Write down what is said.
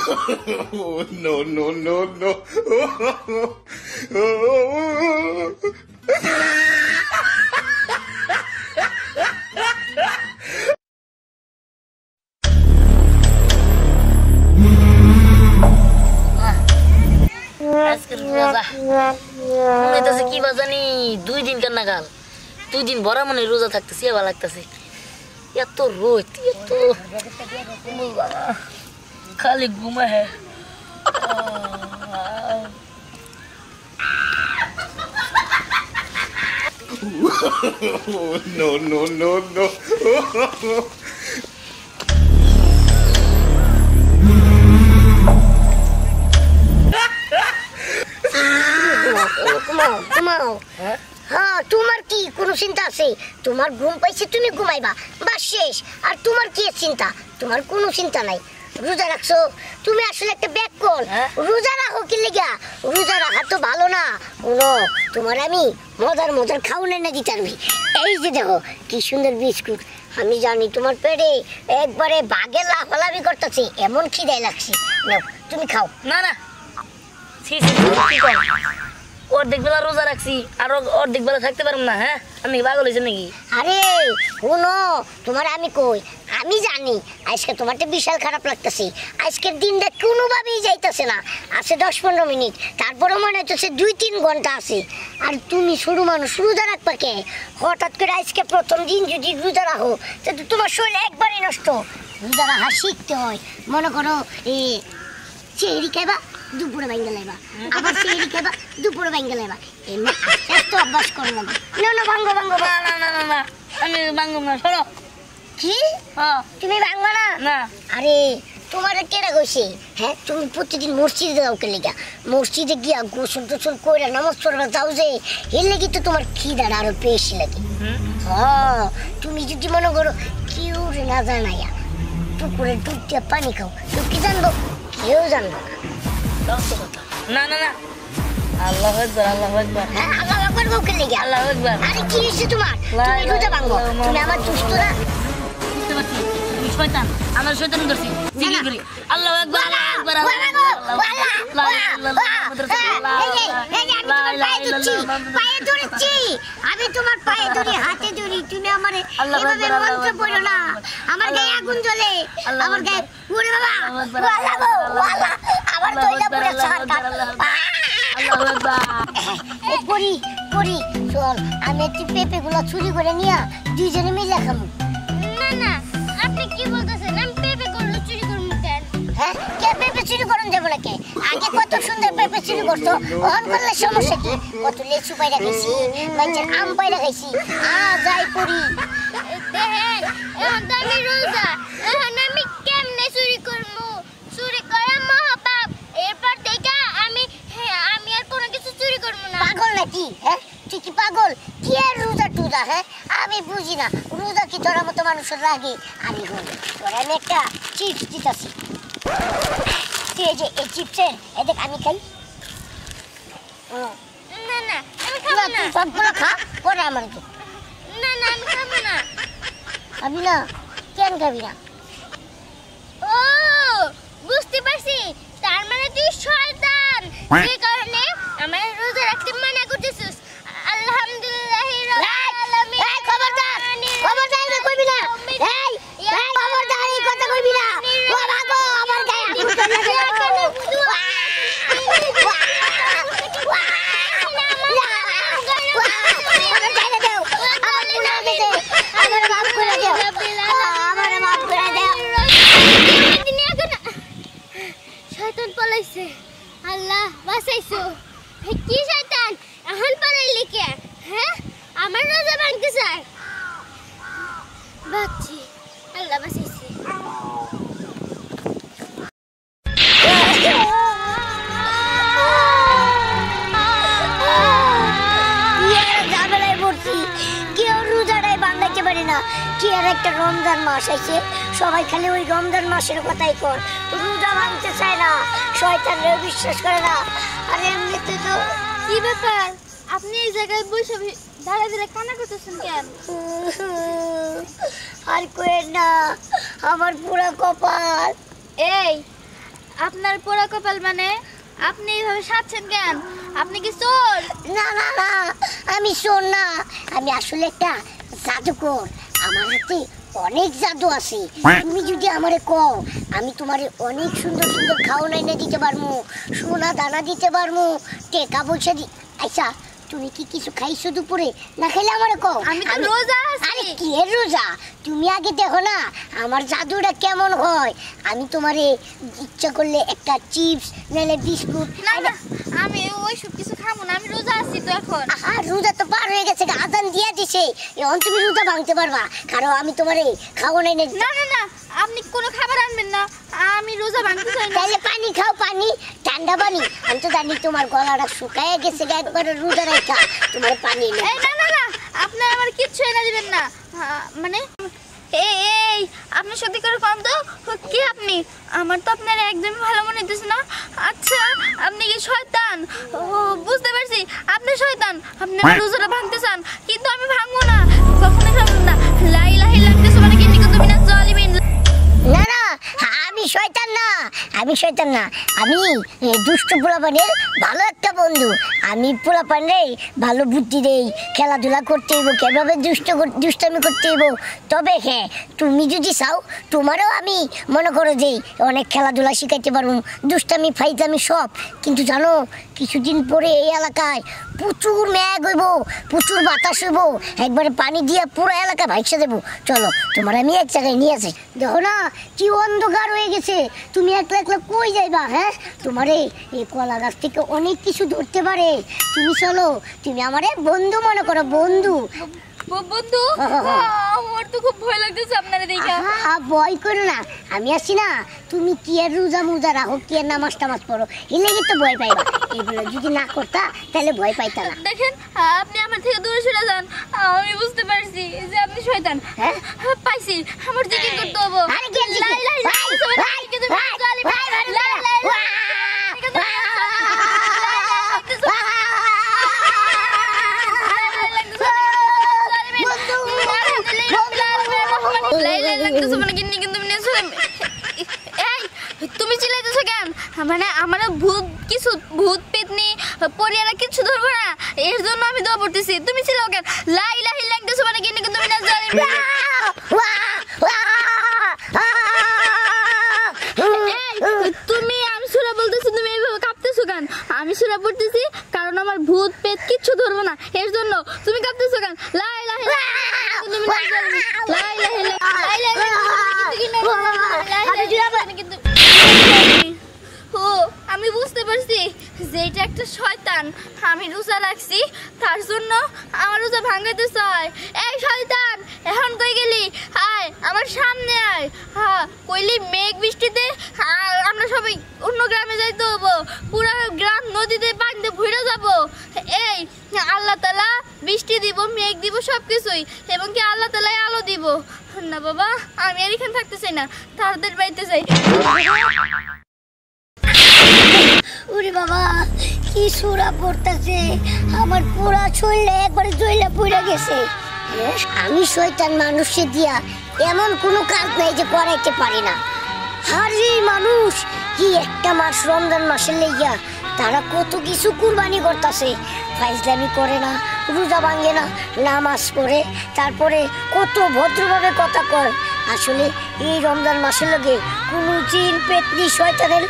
No, no, no, no. আজকের রোজা মনে হইতেছে কি বাজানি 2 দিন কান্না গাল 2 দিন ভরা মনে রোজা থাকতেছি ভালো লাগতেছে এত রোদ এত খালি ঘুমা হ্যাঁ No, no, no, no. ঘুমাও হ্যাঁ তোমার কি কোনো চিন্তা আছে তোমার ঘুম পাইছে তুমি ঘুমাইবা বাস শেষ আর তোমার কি চিন্তা তোমার কোনো চিন্তা নাই রোজা রাখছো তুমি আসলে একটা ব্যাক কল রোজা রাখো কি লিগা রোজা রাখা তো ভালো না শুনো তোমার আমি মজার খাওয়ানো এনে দিতে পারবি এই যে দেখো কি সুন্দর বিস্কুট আমি জানি তোমার পেটে একবারে বাঘে লাফালাফি করতেছে এমন খিদাই লাগছে নাও তুমি খাও না না অর্ধেক বেলা রোজা রাখছি আর অর্ধেক বেলা থাকতে পারবো না হ্যাঁ আমি পাগল হয়েছে নাকি আরে শুনো তোমার আমি কই আমি জানি আজকে তোমার তো বিশাল খারাপ লাগতেছে আজকের দিনটা কোনোভাবেই যাইতেছে না আছে 10-15 মিনিট তারপরে মনে হচ্ছে 2-3 ঘন্টা আছে আর তুমি শুরু মানুষ রোজা রাখবা কে হঠাৎ করে আজকে প্রথম দিন যদি রোজা রাখো তাহলে তোমার শরীর একবারই নষ্ট রোজা রাখা শিখতে হয় মনে করো এই চেহারি খাইবা দুপুরে ভাঙ্গা লাইবা আবার চেহারি খাইবা দুপুরে ভাঙ্গা লাইবা এমনি এত অভ্যাস করো না না ভাঙ্গো না আমি ভাঙ্গো না সরো কি তুমি ভাঙবা না না আরে তোমার কেডা কইছে হ্যাঁ তুমি প্রতিদিন মসজিদে যাও কে লিগা মসজিদে গিয়া গোসল টোসল কইরা নামাজ পড়বা যাও যে এর লাগি তো তোমার খিদা আরো বেশি লাগে তুমি যদি মনে করো কেউ না জানাইয়া পুকুরে ডুব দিয়ে পানি খাও তো কি জানবো কেউ জানবো না না না আল্লাহু আকবার আল্লাহু আকবার হ্যাঁ আল্লাহু আকবার বলকে লিগা আল্লাহু আকবার আরে কি হইছে তোমার তুমি রোজা ভাঙো তুমি আমার দুষ্ট না বুঝতে পারছি তুমি শয়তান আমার শয়তান ধরছি জিকির করি আল্লাহু আকবার আল্লাহু আকবার আমি তোমার পায়ে ধরি হাতে ধরি তুমি আমারে এভাবে মন্ত্র পড়ো না আমার গায়ে আগুন জ্বলে আমার গায়ে ওরে বাবা আল্লাহ গো আল্লাহ আমার দইটা পুরো ছাড়কা আল্লাহু আকবার পড়ি চল আমি একটু পেঁপেগুলো চুরি করে নিয়া দুইজনে মিলে খাবো না আপনি কি বলতেছেন আমি পেঁপে করলে চুরি করব কেন হ্যাঁ কে পেঁপে চুরি করুন যাবো নাকি আগে কত সুন্দর পেঁপে চুরি করতো ওহন করলে সমস্যা কি কত লেচু পায়রা খাইছি মানুষের আম পায়রা খাইছি যাই পড়ি দেখেন এখন তো আমি রোজা এখন আমি কেমনে চুরি করব চুরি করা মহাপাপ এরপর থেকে আমি আর কোনো কিছু চুরি করব না পাগল নাকি হ্যাঁ তুই কি পাগল কি আর রোজা টুজা হ্যাঁ আমি বুঝি না রোজা কি তোর মতো মানুষের লাগে আমি হল তোরা আমি একটা চিপস দিতেছি তুই এই যে এই চিপসের এদিক আমি খাই না আমি খাবো না তুই সবগুলো খা পরে আমার তো না আমি খাবো না খাবি না কেন খাবি না ও বুঝতে পারছি তার মানে তুই শয়তান এই কারণে আমার রোজা রাখতে মানা করতেছিস আলহামদুলিল্লাহি রাব্বিল আলামিন এই খবরদার না কইবি না এই খবরদার এই কথা কইবি না ও ভাগো আমার গায়ে আগুন শয়তান পলাইছে আল্লাহ বাঁচাইছো কি শয়তান এখন পলাইলি কে হ্যাঁ আমার রোজা ভাঙতে চায় বাচ্চি আল্লাহ বাঁচাইছে কি আর একটা রমজান মাস আছে সবাই খালি ওই রমজান মাসের কথাই কর রোজা ভাঙতে চায় না শয়তানরা বিশ্বাস করে না আর এমনিতে তো কি ব্যাপার আপনি এই জায়গায় বসে দাঁড়িয়ে কান্না করতেছেন কেন আর কইেন না আমার পুরো কপাল এই আপনার পোড়া কপাল মানে আপনি এইভাবে সাজছেন কেন? আপনি কি চোর? না না না, আমি চোর না, আমি আসলে একটা জাদুকর। আমার হাতে অনেক জাদু আছে। তুমি যদি আমারে কও, আমি তোমারে অনেক সুন্দর সুন্দর খাওয়ানো এনে দিতে পারবো, সোনা দানা দিতে পারবো, টাকা পয়সা দি। আচ্ছা, তুমি কি কিছু খাইছো দুপুরে? না খেলে আমারে কও। আমি তো রোজা আছি। আরে কি এর রোজা? তুমি আগে দেখো না আমার জাদুটা কেমন হয়। আমি তোমারে ইচ্ছা করলে একটা চিপস নাহলে বিস্কুট। না না, আমি ওইসব কিছু খাবো না, আমি রোজা আছি তো এখন। আর রোজা তো পার হয়ে গেছে, আজান দিয়ে দিছে, এখন তুমি রোজা ভাঙতে পারবা। কারণ আমি তোমারে খাওয়ানো এনে। না না না, আপনি কোনো খাবার আনবেন না, আমি রোজা ভাঙতে চাই না। তাহলে পানি খাও, পানি, ঠান্ডা পানি। আমি তো জানি তোমার গলাটা শুকায় গেছে, একবারে রোজা রাখা তোমার পানি এনে। এই না না না, আপনি আমার কিচ্ছু এনে দিবেন না। মানে এই এই আপনি সত্যি করে কম তো, কি আপনি? আমার তো আপনার একদমই ভালো মনে হইতেছে না। আচ্ছা, আপনি কি শয়তান? ও বুঝতে পারছি, আপনি শয়তান। আপনি আমার রোজাটা ভাঙতে চান, কিন্তু আমি ভাঙবো না, কখনোই ভাঙবো না। লা ইলাহা ইল্লাল্লাহ সুবহানাকা ইন্নী কুনতু মিনাজ জালিমিন। না না, আমি শয়তান না, আমি শয়তান না, আমি দুষ্ট পোলাপানের ভালো একটা বন্ধু। আমি পোলাপানের ভালো বুদ্ধি দেই, খেলাধুলা করতে হইব, কিভাবে দুষ্টামি করতে হইব। তবে হ্যাঁ, তুমি যদি চাও তোমারও আমি মনে করো যে অনেক খেলাধুলা শিখাইতে পারবো, দুষ্টামি ফাইজামি সব। কিন্তু জানো, কিছুদিন পরে এই এলাকায় প্রচুর মেঘ হইব, প্রচুর বাতাস হইব, একবারে পানি দিয়ে পুরো এলাকা ভাইসা দেবো। চলো, তোমার আমি এক জায়গায় নিয়ে আসি। দেখো না কি অন্ধকার হয়ে গেছে, তুমি একলা একলা কই যাইবা? হ্যাঁ, তোমারে এই কলা গাছ থেকে অনেক কিছু ধরতে পারে। তুমি চলো, তুমি আমারে বন্ধু মনে করো, বন্ধু। বন্ধু, আমার তো খুব ভয় লাগতেছে আপনারে দেখা। ভয় করো না, আমি আছি না। তুমি কি আর রোজা মুজা রাখো, কি আর নামাজ টামাজ পড়ো, এলে তো ভয় পাইবা। এগুলো যদি না করতা তাহলে ভয় পাইতা না। দেখেন, আপনি আমার থেকে দূরে সরে যান। আমি বুঝতে পারছি যে আপনি শয়তান। হ্যাঁ, পাইছি, আমার জিকির করতে হবে। আরে কি জিকির? লা ইলাহা ইল্লাল্লাহ সুবহানাকা ইন্নী কুনতু মিনাজ জালিমিন। লা ইলাহা তুমি চিল্লাইতেছো কেন? মানে আমার ভূত পেতনি পরিয়ারা কিছু ধরবো না, এর জন্য আমি দোয়া পড়তেছি। তুমি চিল্লাও কেন? লা ইলাহা ইল্লাল্লাহ সুবহানাকা ইন্নী কুনতু মিনাজ জালিমিন। তুমি, আমি সূরা বলতেছি, তুমি এইভাবে কাঁপতেছো কেন? আমি সূরা পড়তেছি কারণ আমার ভূত পেত কিচ্ছু ধরবো না, এর জন্য। তুমি কাঁপতেছো কেন? লা ইলাহা ইল্লাল্লাহ লা ইলাহা ইল্লাল্লাহ। ও, আমি বুঝতে পারছি যে এটা একটা শয়তান। আমি রোজা রাখছি, তার জন্য আমার রোজা ভাঙাইতে চায়। এই শয়তান, এখন কই গেলি? আয় আমার সামনে আয়। হ্যাঁ, কইলি মেঘ বৃষ্টিতে আমরা সবাই অন্য গ্রামে যাইতে হবো, পুরো গ্রাম নদীতে পানিতে ভরে যাবো। এই আল্লাহ তাআলা বৃষ্টি দিব, মেঘ দিব, সবকিছুই, এবং কি আল্লাহ তাআলাই আলো দিব। না বাবা, আমি আর এখানে থাকতে চাই না, তাদের বাড়িতে যাই। ওরে বাবা, কি সূরা পড়তেছে, আমার পুরা শরীরে একবারে জ্বলে পুড়ে গেছে। আমি শয়তান মানুষে দিয়া এমন কোনো কাজ নাই যে করাইতে পারি না। হারি মানুষ কি একটা মাস, রমজান মাসের লেগিয়া তারা কত কিছু কুরবানি করতেছে, ফাইজলামি করে না, রোজা ভাঙে না, নামাজ পড়ে, তারপরে কত ভদ্রভাবে কথা কয়। আসলে এই রমজান মাসের লগে কোনো জিন পেতনি শয়তানের